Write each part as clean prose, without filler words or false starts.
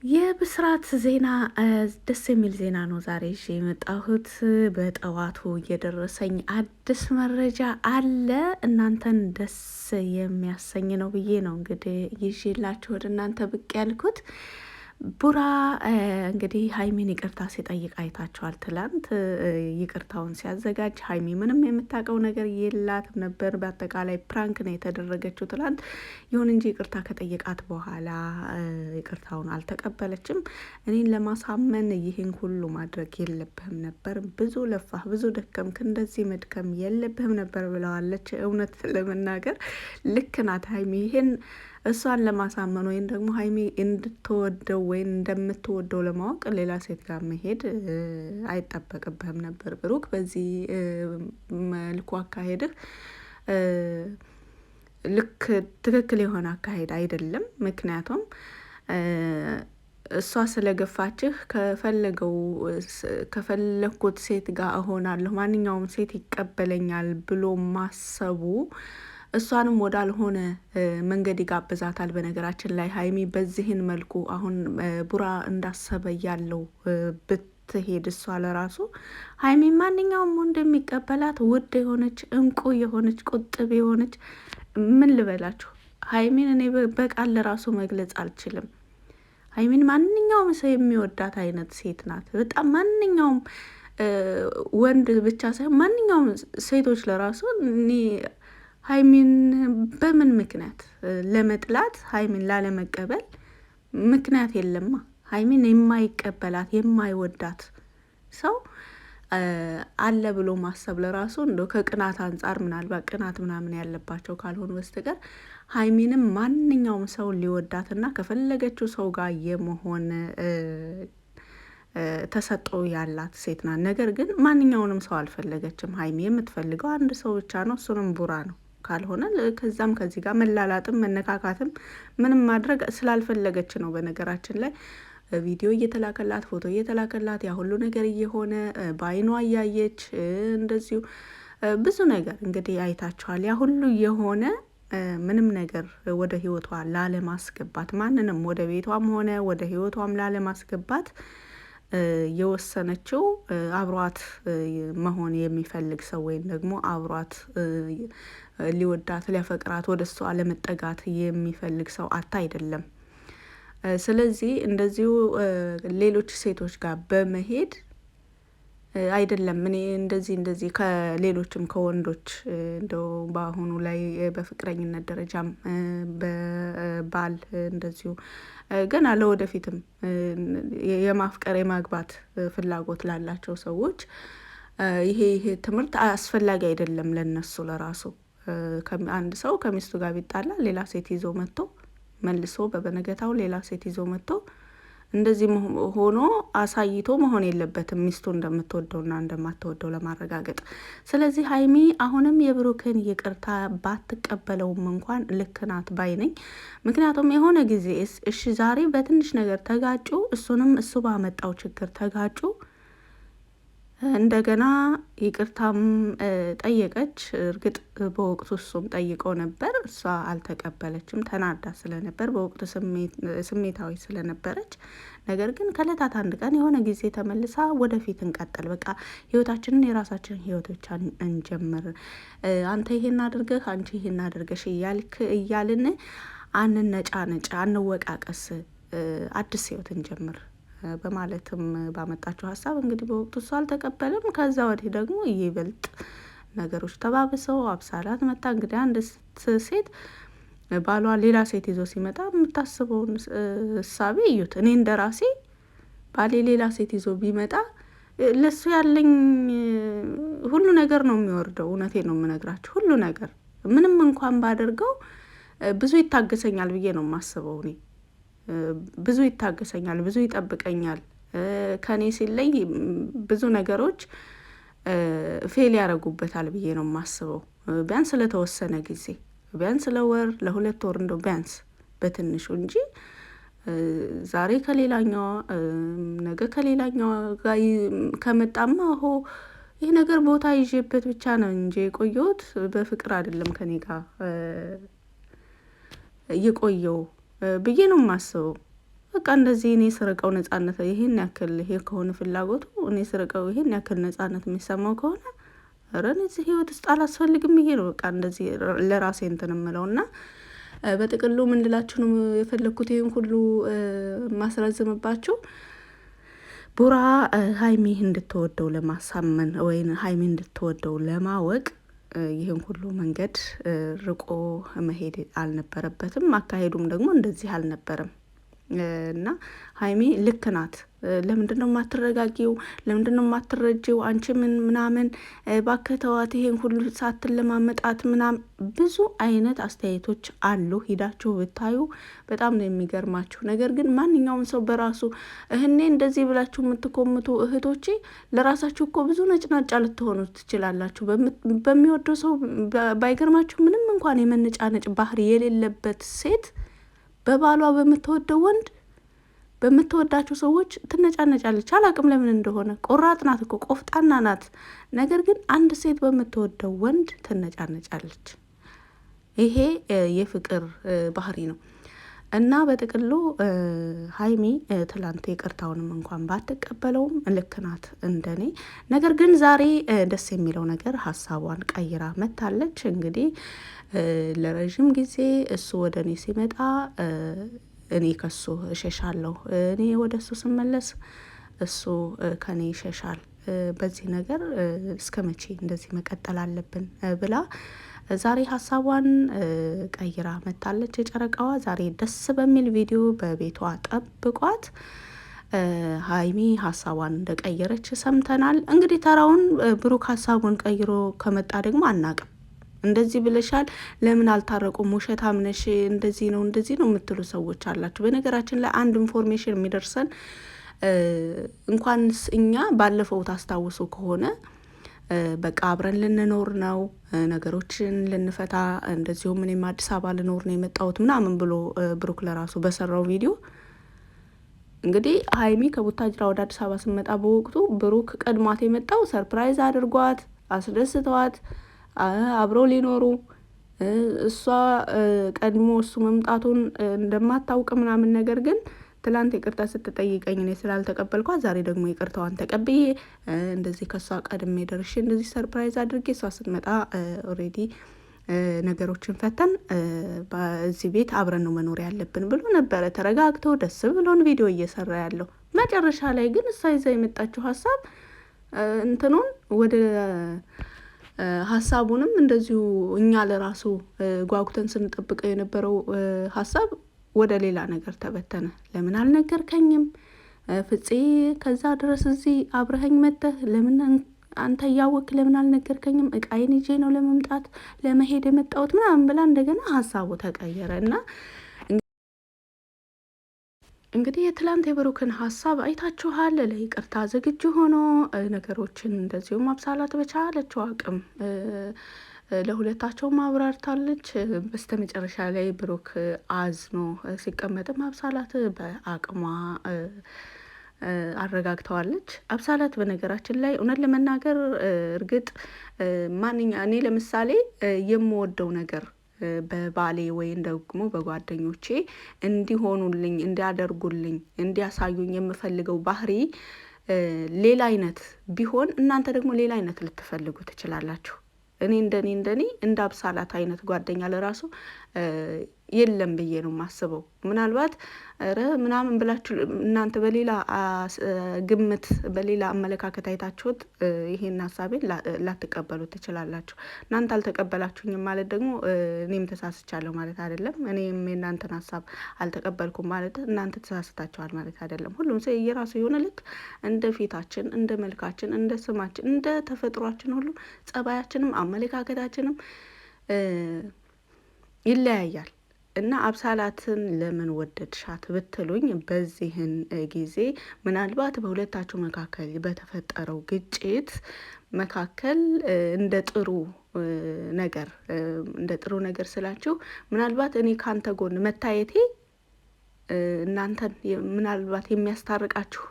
የብስራት ዜና ደስ የሚል ዜና ነው ዛሬ ይዤ የመጣሁት። በጠዋቱ እየደረሰኝ አዲስ መረጃ አለ። እናንተን ደስ የሚያሰኝ ነው ብዬ ነው እንግዲህ ይዤላችሁ ወደ እናንተ ብቅ ያልኩት። ቡራ እንግዲህ ሀይሚን ይቅርታ ሲጠይቅ አይታችኋል። ትላንት ይቅርታውን ሲያዘጋጅ ሀይሚ ምንም የምታውቀው ነገር የላትም ነበር። በአጠቃላይ ፕራንክ ነው የተደረገችው ትላንት። ይሁን እንጂ ይቅርታ ከጠየቃት በኋላ ይቅርታውን አልተቀበለችም። እኔን ለማሳመን ይህን ሁሉ ማድረግ የለብህም ነበር፣ ብዙ ለፋህ፣ ብዙ ደከምክ፣ እንደዚህ መድከም የለብህም ነበር ብለዋለች። እውነት ለመናገር ልክ ናት ሀይሚ። ይህን እሷን ለማሳመን ወይም ደግሞ ሀይሚ እንድትወደው ወይም እንደምትወደው ለማወቅ ሌላ ሴት ጋር መሄድ አይጠበቅብህም ነበር ብሩክ። በዚህ መልኩ አካሄድህ ልክ ትክክል የሆነ አካሄድ አይደለም። ምክንያቱም እሷ ስለገፋችህ ከፈለኩት ሴት ጋር እሆናለሁ፣ ማንኛውም ሴት ይቀበለኛል ብሎ ማሰቡ እሷንም ወዳልሆነ መንገድ ይጋብዛታል። በነገራችን ላይ ሀይሚ በዚህን መልኩ አሁን ቡራ እንዳሰበ ያለው ብትሄድ እሷ ለራሱ ሀይሚ ማንኛውም ወንድ የሚቀበላት ውድ የሆነች እንቁ የሆነች ቁጥብ የሆነች ምን ልበላችሁ፣ ሀይሚን እኔ በቃል ለራሱ መግለጽ አልችልም። ሀይሚን ማንኛውም ሰው የሚወዳት አይነት ሴት ናት። በጣም ማንኛውም ወንድ ብቻ ሳይሆን ማንኛውም ሴቶች ለራሱ እኔ ሀይሚን በምን ምክንያት ለመጥላት ሀይሚን ላለመቀበል ምክንያት የለማ። ሀይሚን የማይቀበላት የማይወዳት ሰው አለ ብሎ ማሰብ ለራሱ እንደው ከቅናት አንጻር ምናልባት ቅናት ምናምን ያለባቸው ካልሆኑ በስተቀር ሀይሚንም ማንኛውም ሰው ሊወዳትና ከፈለገችው ሰው ጋር የመሆን ተሰጥኦ ያላት ሴት ናት። ነገር ግን ማንኛውንም ሰው አልፈለገችም። ሀይሚ የምትፈልገው አንድ ሰው ብቻ ነው፣ እሱንም ቡራ ነው። ካልሆነ ከዛም ከዚህ ጋር መላላጥም መነካካትም ምንም ማድረግ ስላልፈለገች ነው። በነገራችን ላይ ቪዲዮ እየተላከላት ፎቶ እየተላከላት ያ ሁሉ ነገር እየሆነ በአይኗ እያየች እንደዚሁ ብዙ ነገር እንግዲህ አይታችኋል። ያ ሁሉ የሆነ ምንም ነገር ወደ ህይወቷ ላለማስገባት ማንንም ወደ ቤቷም ሆነ ወደ ህይወቷም ላለማስገባት የወሰነችው አብሯት መሆን የሚፈልግ ሰው ወይም ደግሞ አብሯት ሊወዳት ሊያፈቅራት ወደ እሷ ለመጠጋት የሚፈልግ ሰው አታ አይደለም። ስለዚህ እንደዚሁ ሌሎች ሴቶች ጋር በመሄድ አይደለም። እኔ እንደዚህ ከሌሎችም ከወንዶች እንደው በአሁኑ ላይ በፍቅረኝነት ደረጃም በባል እንደዚሁ ገና ለወደፊትም የማፍቀር የማግባት ፍላጎት ላላቸው ሰዎች ይሄ ትምህርት አስፈላጊ አይደለም ለነሱ ለራሱ። አንድ ሰው ከሚስቱ ጋር ቢጣላ ሌላ ሴት ይዞ መጥቶ መልሶ በበነገታው ሌላ ሴት ይዞ መጥቶ እንደዚህ ሆኖ አሳይቶ መሆን የለበትም ሚስቱ እንደምትወደውና እንደማትወደው ለማረጋገጥ። ስለዚህ ሀይሚ አሁንም የብሩክን ይቅርታ ባትቀበለውም እንኳን ልክ ናት ባይ ነኝ። ምክንያቱም የሆነ ጊዜ እሺ ዛሬ በትንሽ ነገር ተጋጩ፣ እሱንም እሱ ባመጣው ችግር ተጋጩ። እንደገና ይቅርታም ጠየቀች። እርግጥ በወቅቱ እሱም ጠይቆ ነበር፣ እሷ አልተቀበለችም። ተናዳ ስለነበር በወቅቱ ስሜታዊ ስለነበረች። ነገር ግን ከእለታት አንድ ቀን የሆነ ጊዜ ተመልሳ ወደፊት እንቀጥል፣ በቃ ህይወታችንን የራሳችንን ህይወት ብቻ እንጀምር፣ አንተ ይሄን አድርገህ አንቺ ይሄን አድርገሽ እያልን አንነጫነጭ፣ አንወቃቀስ፣ አዲስ ህይወት እንጀምር በማለትም ባመጣቸው ሀሳብ እንግዲህ በወቅቱ እሱ አልተቀበልም። ከዛ ወዲህ ደግሞ ይበልጥ ነገሮች ተባብሰው አብሳላት መጣ። እንግዲህ አንድ ሴት ባሏ ሌላ ሴት ይዞ ሲመጣ የምታስበውን እሳቤ እዩት። እኔ እንደ ራሴ ባሌ ሌላ ሴት ይዞ ቢመጣ ለሱ ያለኝ ሁሉ ነገር ነው የሚወርደው። እውነቴን ነው የምነግራችሁ። ሁሉ ነገር ምንም እንኳን ባደርገው ብዙ ይታገሰኛል ብዬ ነው የማስበው። እኔ ብዙ ይታገሰኛል፣ ብዙ ይጠብቀኛል። ከኔ ሲለይ ብዙ ነገሮች ፌል ያደርጉበታል ብዬ ነው የማስበው። ቢያንስ ለተወሰነ ጊዜ ቢያንስ ለወር ለሁለት ወር እንደው ቢያንስ በትንሹ እንጂ ዛሬ ከሌላኛዋ ነገ ከሌላኛዋ ጋር ከመጣማ ይህ ነገር ቦታ ይዤበት ብቻ ነው እንጂ የቆየሁት በፍቅር አይደለም ከኔ ጋር የቆየው ብዬ ነው የማስበው። በቃ እንደዚህ እኔ ስርቀው ነጻነት ይሄን ያክል ይሄ ከሆነ ፍላጎቱ እኔ ስርቀው ይሄን ያክል ነጻነት የሚሰማው ከሆነ ኧረ እኔ እዚህ ህይወት ውስጥ አላስፈልግም ብዬ ነው በቃ እንደዚህ ለራሴ እንትን እምለው እና በጥቅሉ ምን ልላችሁ ነው የፈለግኩት ይህን ሁሉ ማስረዝምባችሁ ቡራ ሀይሚ እንድትወደው ለማሳመን ወይም ሀይሚ እንድትወደው ለማወቅ ይህን ሁሉ መንገድ ርቆ መሄድ አልነበረበትም። አካሄዱም ደግሞ እንደዚህ አልነበረም እና ሀይሚ ልክ ናት። ለምንድን ነው የማትረጋጊው? ለምንድን ነው የማትረጂው? አንቺ ምናምን ባከተዋት ይሄን ሁሉ ሳትለማመጣት ምናምን ብዙ አይነት አስተያየቶች አሉ። ሂዳችሁ ብታዩ በጣም ነው የሚገርማችሁ። ነገር ግን ማንኛውም ሰው በራሱ እህኔ እንደዚህ ብላችሁ የምትኮምቱ እህቶቼ ለራሳችሁ እኮ ብዙ ነጭናጫ ልትሆኑ ትችላላችሁ። በሚወደው ሰው ባይገርማችሁ ምንም እንኳን የመነጫነጭ ባህሪ የሌለበት ሴት በባሏ በምትወደው ወንድ በምትወዳቸው ሰዎች ትነጫነጫለች። አላቅም ለምን እንደሆነ። ቆራጥ ናት እኮ ቆፍጣና ናት። ነገር ግን አንድ ሴት በምትወደው ወንድ ትነጫነጫለች። ይሄ የፍቅር ባህሪ ነው እና በጥቅሉ ሀይሚ ትላንት ይቅርታውንም እንኳን ባትቀበለውም ልክ ናት እንደኔ። ነገር ግን ዛሬ ደስ የሚለው ነገር ሀሳቧን ቀይራ መታለች። እንግዲህ ለረዥም ጊዜ እሱ ወደ እኔ ሲመጣ እኔ ከሱ እሸሻለሁ፣ እኔ ወደ እሱ ስመለስ እሱ ከኔ ይሸሻል። በዚህ ነገር እስከ መቼ እንደዚህ መቀጠል አለብን ብላ ዛሬ ሀሳቧን ቀይራ መታለች። የጨረቃዋ ዛሬ ደስ በሚል ቪዲዮ በቤቷ ጠብቋት ሀይሚ ሀሳቧን እንደቀየረች ሰምተናል። እንግዲህ ተራውን ብሩክ ሀሳቡን ቀይሮ ከመጣ ደግሞ አናቅም። እንደዚህ ብለሻል፣ ለምን አልታረቁም? ውሸታም ነሽ፣ እንደዚህ ነው የምትሉ ሰዎች አላችሁ። በነገራችን ላይ አንድ ኢንፎርሜሽን የሚደርሰን እንኳንስ እኛ ባለፈው ታስታውሱ ከሆነ በቃ አብረን ልንኖር ነው ነገሮችን ልንፈታ፣ እንደዚሁም እኔም አዲስ አበባ ልኖር ነው የመጣሁት ምናምን ብሎ ብሩክ ለራሱ በሰራው ቪዲዮ እንግዲህ ሀይሚ ከቡታጅራ ወደ አዲስ አበባ ስመጣ በወቅቱ ብሩክ ቀድሟት የመጣው ሰርፕራይዝ አድርጓት አስደስተዋት አብረው ሊኖሩ እሷ ቀድሞ እሱ መምጣቱን እንደማታውቅ ምናምን ነገር ግን ትላንት ይቅርታ ስትጠይቀኝ እኔ ስላልተቀበልኳት ዛሬ ደግሞ ይቅርታዋን ተቀብዬ እንደዚህ ከእሷ ቀድሜ ደርሼ እንደዚህ ሰርፕራይዝ አድርጌ እሷ ስትመጣ ኦልሬዲ ነገሮችን ፈተን በዚህ ቤት አብረን ነው መኖር ያለብን ብሎ ነበረ ተረጋግቶ ደስ ብሎን ቪዲዮ እየሰራ ያለው። መጨረሻ ላይ ግን እሷ ይዛ የመጣችው ሀሳብ እንትኑን ወደ ሀሳቡንም እንደዚሁ እኛ ለራሱ ጓጉተን ስንጠብቀው የነበረው ሀሳብ ወደ ሌላ ነገር ተበተነ። ለምን አልነገርከኝም ፍፄ? ከዛ ድረስ እዚህ አብረኸኝ መጥተህ ለምን አንተ እያወክ ለምን አልነገርከኝም? እቃዬን ይዤ ነው ለመሄድ የመጣሁት ምናምን ብላ እንደገና ሀሳቡ ተቀየረ እና እንግዲህ የትላንት የብሩክን ሀሳብ አይታችኋል። ለይቅርታ ዝግጁ ሆኖ ነገሮችን እንደዚሁም አብሳላት በቻለችው አቅም ለሁለታቸውም አብራርታለች። በስተ መጨረሻ ላይ ብሩክ አዝኖ ሲቀመጥም አብሳላት በአቅሟ አረጋግተዋለች። አብሳላት በነገራችን ላይ እውነት ለመናገር እርግጥ እኔ ለምሳሌ የምወደው ነገር በባሌ ወይም ደግሞ በጓደኞቼ እንዲሆኑልኝ፣ እንዲያደርጉልኝ፣ እንዲያሳዩኝ የምፈልገው ባህሪ ሌላ አይነት ቢሆን እናንተ ደግሞ ሌላ አይነት ልትፈልጉ ትችላላችሁ። እኔ እንደኔ እንደ አብሳላት አይነት ጓደኛ ለራሱ የለም ብዬ ነው የማስበው። ምናልባት ምናምን ብላችሁ እናንተ በሌላ ግምት በሌላ አመለካከት አይታችሁት ይሄን ሀሳቤን ላትቀበሉ ትችላላችሁ። እናንተ አልተቀበላችሁኝም ማለት ደግሞ እኔም ተሳስቻለሁ ማለት አይደለም። እኔም የእናንተን ሀሳብ አልተቀበልኩም ማለት እናንተ ተሳስታችኋል ማለት አይደለም። ሁሉም ሰው የራሱ የሆነ ልክ እንደ ፊታችን፣ እንደ መልካችን፣ እንደ ስማችን፣ እንደ ተፈጥሯችን ሁሉ ጸባያችንም አመለካከታችንም ይለያያል። እና አብሳላትን ለምን ወደድሻት ብትሉኝ በዚህን ጊዜ ምናልባት በሁለታችሁ መካከል በተፈጠረው ግጭት መካከል እንደ ጥሩ ነገር ስላችሁ ምናልባት እኔ ካንተ ጎን መታየቴ እናንተን ምናልባት የሚያስታርቃችሁ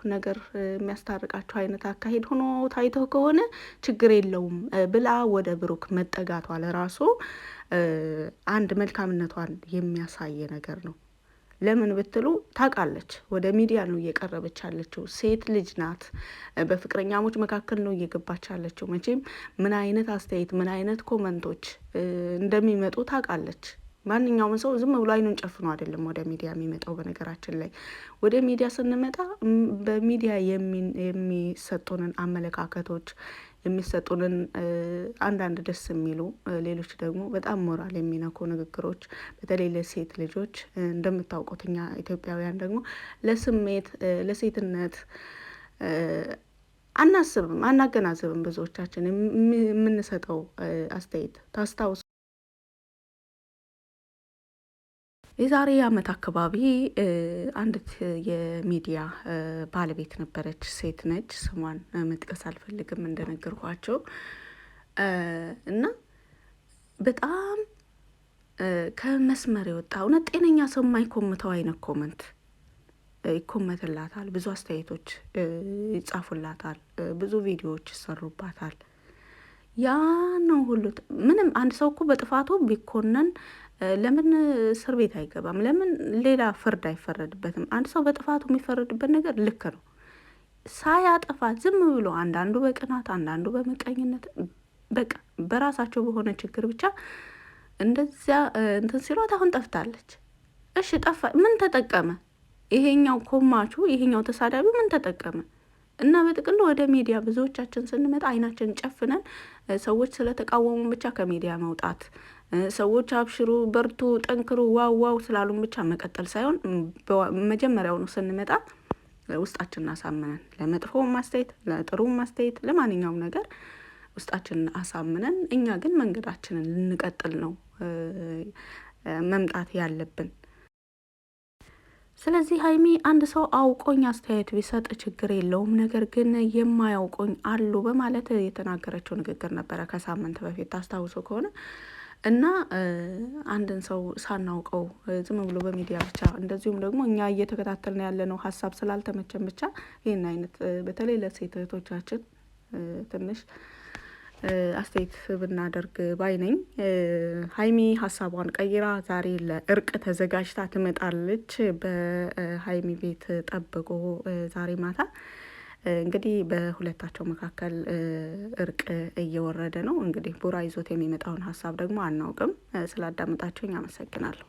አይነት አካሄድ ሆኖ ታይተው ከሆነ ችግር የለውም ብላ ወደ ብሩክ መጠጋቷ ለራሱ አንድ መልካምነቷን የሚያሳይ ነገር ነው። ለምን ብትሉ ታውቃለች፣ ወደ ሚዲያ ነው እየቀረበች ያለችው። ሴት ልጅ ናት። በፍቅረኛሞች መካከል ነው እየገባች ያለችው። መቼም ምን አይነት አስተያየት ምን አይነት ኮመንቶች እንደሚመጡ ታውቃለች። ማንኛውም ሰው ዝም ብሎ አይኑን ጨፍኖ አይደለም ወደ ሚዲያ የሚመጣው። በነገራችን ላይ ወደ ሚዲያ ስንመጣ በሚዲያ የሚሰጡንን አመለካከቶች የሚሰጡንን አንዳንድ ደስ የሚሉ ሌሎች ደግሞ በጣም ሞራል የሚነኩ ንግግሮች በተለይ ለሴት ልጆች እንደምታውቁት እኛ ኢትዮጵያውያን ደግሞ ለስሜት ለሴትነት አናስብም፣ አናገናዝብም። ብዙዎቻችን የምንሰጠው አስተያየት ታስታውሱ የዛሬ ዓመት አካባቢ አንዲት የሚዲያ ባለቤት ነበረች፣ ሴት ነች። ስሟን መጥቀስ አልፈልግም እንደነገርኳቸው እና በጣም ከመስመር የወጣ እውነት ጤነኛ ሰው የማይኮምተው አይነት ኮመንት ይኮመትላታል። ብዙ አስተያየቶች ይጻፉላታል፣ ብዙ ቪዲዮዎች ይሰሩባታል። ያ ነው ሁሉ ምንም አንድ ሰው እኮ በጥፋቱ ቢኮነን ለምን እስር ቤት አይገባም? ለምን ሌላ ፍርድ አይፈረድበትም? አንድ ሰው በጥፋቱ የሚፈረድበት ነገር ልክ ነው። ሳያጠፋ ዝም ብሎ አንዳንዱ በቅናት አንዳንዱ በመቀኝነት በቃ በራሳቸው በሆነ ችግር ብቻ እንደዚያ እንትን ሲሏት አሁን ጠፍታለች። እሺ ጠፋ፣ ምን ተጠቀመ? ይሄኛው ኮማቹ ይሄኛው ተሳዳቢ ምን ተጠቀመ? እና በጥቅሉ ወደ ሚዲያ ብዙዎቻችን ስንመጣ አይናችን ጨፍነን ሰዎች ስለተቃወሙ ብቻ ከሚዲያ መውጣት፣ ሰዎች አብሽሩ፣ በርቱ፣ ጠንክሩ፣ ዋው ዋው ስላሉን ብቻ መቀጠል ሳይሆን መጀመሪያውኑ ስንመጣ ውስጣችንን አሳምነን ለመጥፎ ማስተያየት፣ ለጥሩ ማስተያየት፣ ለማንኛውም ነገር ውስጣችንን አሳምነን እኛ ግን መንገዳችንን ልንቀጥል ነው መምጣት ያለብን። ስለዚህ ሀይሚ አንድ ሰው አውቆኝ አስተያየት ቢሰጥ ችግር የለውም፣ ነገር ግን የማያውቆኝ አሉ በማለት የተናገረችው ንግግር ነበረ ከሳምንት በፊት ታስታውሶ ከሆነ እና አንድን ሰው ሳናውቀው ዝም ብሎ በሚዲያ ብቻ እንደዚሁም ደግሞ እኛ እየተከታተልን ያለነው ሀሳብ ስላልተመቸን ብቻ ይህን አይነት በተለይ ለሴት እህቶቻችን ትንሽ አስተያየት ብናደርግ ባይ ነኝ። ሀይሚ ሀሳቧን ቀይራ ዛሬ ለእርቅ ተዘጋጅታ ትመጣለች። በሀይሚ ቤት ጠብቆ ዛሬ ማታ እንግዲህ በሁለታቸው መካከል እርቅ እየወረደ ነው። እንግዲህ ቡራ ይዞት የሚመጣውን ሀሳብ ደግሞ አናውቅም። ስላዳመጣችሁኝ አመሰግናለሁ።